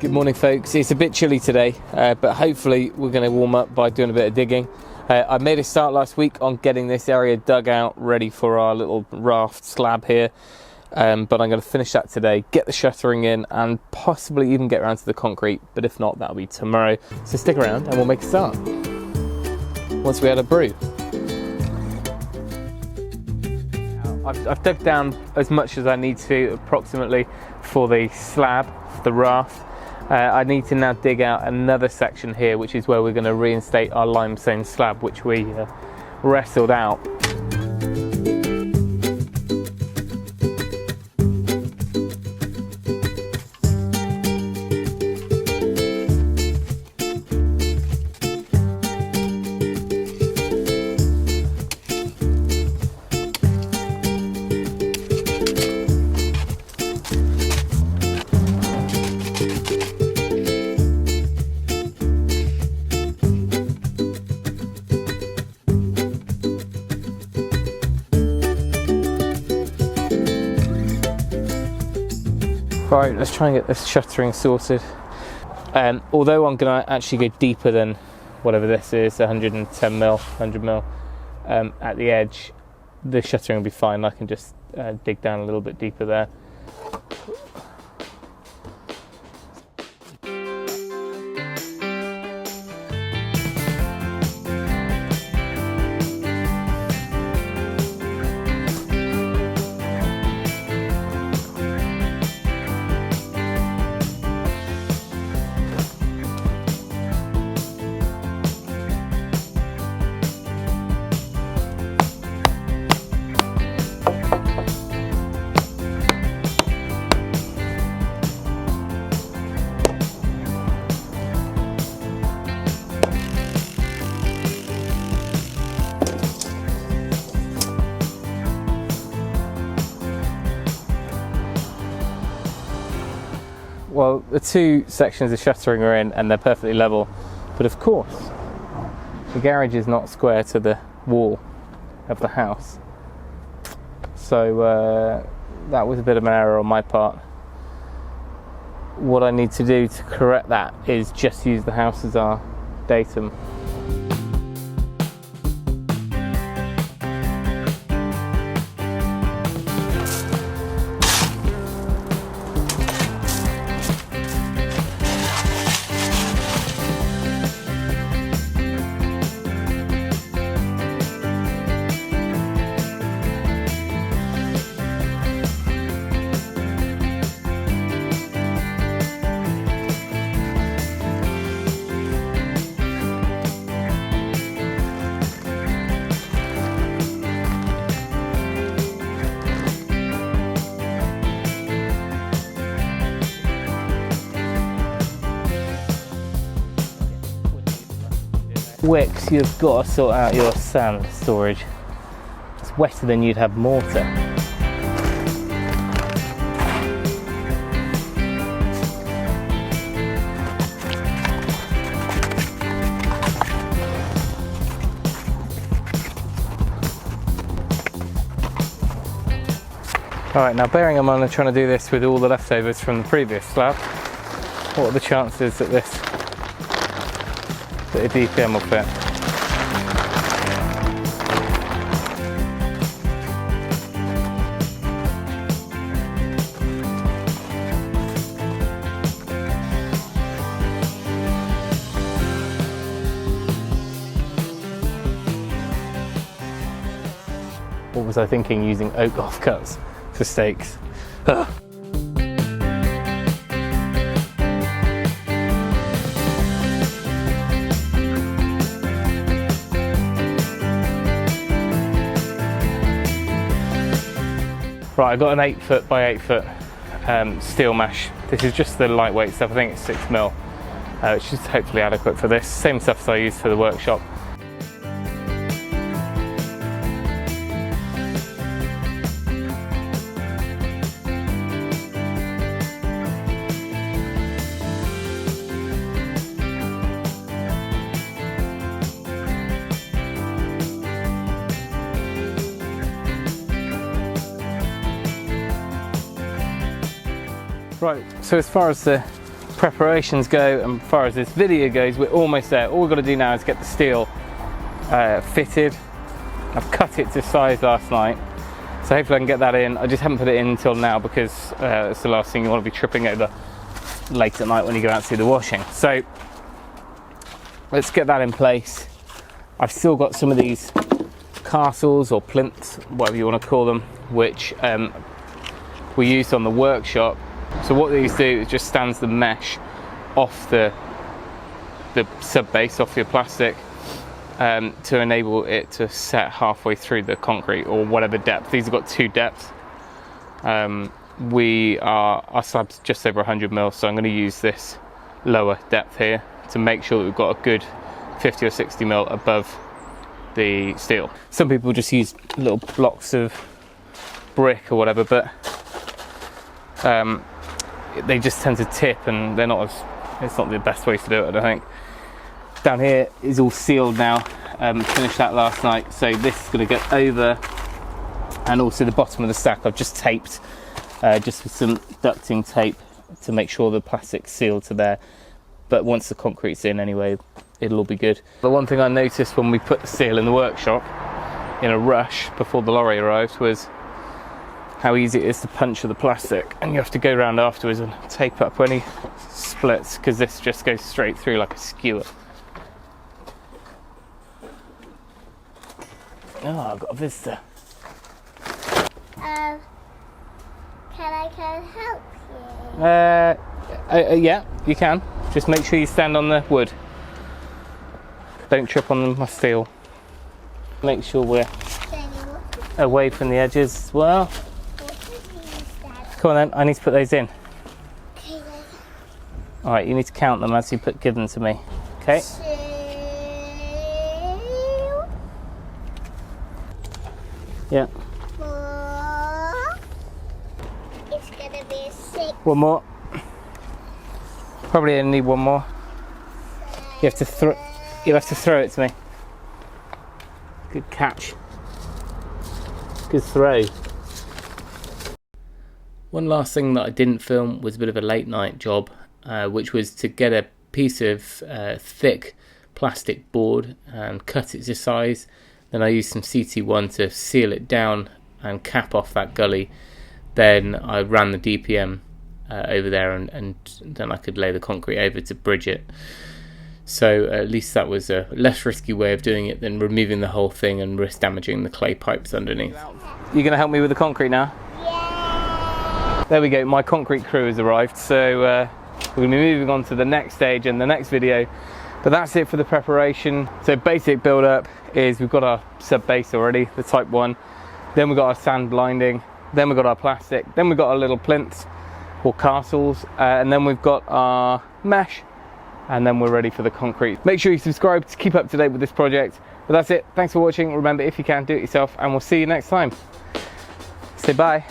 Good morning, folks. It's a bit chilly today, but hopefully we're going to warm up by doing a bit of digging. I made a start last week on getting this area dug out, ready for our little raft slab here, but I'm going to finish that today, get the shuttering in, and possibly even get around to the concrete, but if not, that'll be tomorrow. So stick around and we'll make a start once we had a brew. I've dug down as much as I need to, approximately, for the slab, the raft. I need to now dig out another section here, which is where we're going to reinstate our limestone slab, which we wrestled out. Right, let's try and get this shuttering sorted. Although I'm going to actually go deeper than whatever this is, 110 mil, 100 mil at the edge, the shuttering will be fine. I can just dig down a little bit deeper there. Well, the two sections of shuttering are in and they're perfectly level, but of course the garage is not square to the wall of the house, so that was a bit of an error on my part. What I need to do to correct that is just use the house as our datum. Wicks, you've got to sort out your sand storage. It's wetter than you'd have mortar. Alright, now bearing in mind I'm trying to do this with all the leftovers from the previous slab, what are the chances that this bit of DPM will fit? What was I thinking, using oak offcuts for stakes? Ugh. Right, I've got an 8 foot by 8 foot steel mesh. This is just the lightweight stuff. I think it's 6 mil, which is hopefully adequate for this. Same stuff as I used for the workshop. Right, so as far as the preparations go and as far as this video goes, we're almost there. All we've got to do now is get the steel fitted. I've cut it to size last night, so hopefully I can get that in. I just haven't put it in until now because it's the last thing you want to be tripping over late at night when you go out to do the washing. So let's get that in place. I've still got some of these castles or plinths, whatever you want to call them, which we used on the workshop. So what these do is just stands the mesh off the sub base, off your plastic, to enable it to set halfway through the concrete or whatever depth. These have got 2 depths. Our slab's just over 100 mil, so I'm going to use this lower depth here to make sure that we've got a good 50 or 60 mil above the steel. Some people just use little blocks of brick or whatever, but they just tend to tip and they're not it's not the best way to do it, I don't think. Down here is all sealed now, finished that last night, so this is going to go over, and also the bottom of the stack I've just taped, just with some ducting tape to make sure the plastic's sealed to there, but once the concrete's in anyway, it'll all be good. The one thing I noticed when we put the steel in the workshop in a rush before the lorry arrived was how easy it is to puncture the plastic, and you have to go around afterwards and tape up any splits because this just goes straight through like a skewer. Oh, I've got a visitor. Can I come help you? Yeah, you can. Just make sure you stand on the wood. Don't trip on my steel. Make sure we're away from the edges as well. Come on then, I need to put those in. Alright, you need to count them as you give them to me. Okay? 2. Yeah. 4. It's gonna be 6. One more. Probably only need one more. You have to throw it to me. Good catch. Good throw. One last thing that I didn't film was a bit of a late night job, which was to get a piece of thick plastic board and cut it to size. Then I used some CT1 to seal it down and cap off that gully. Then I ran the DPM over there, and then I could lay the concrete over to bridge it. So at least that was a less risky way of doing it than removing the whole thing and risk damaging the clay pipes underneath. You going to help me with the concrete now? Yeah. There we go, my concrete crew has arrived, so we're going to be moving on to the next stage and the next video. But that's it for the preparation. So basic build up is we've got our sub base already, the type 1. Then we've got our sand blinding. Then we've got our plastic. Then we've got our little plinths or castles. And then we've got our mesh. And then we're ready for the concrete. Make sure you subscribe to keep up to date with this project. But that's it. Thanks for watching. Remember, if you can, do it yourself. And we'll see you next time. Say bye.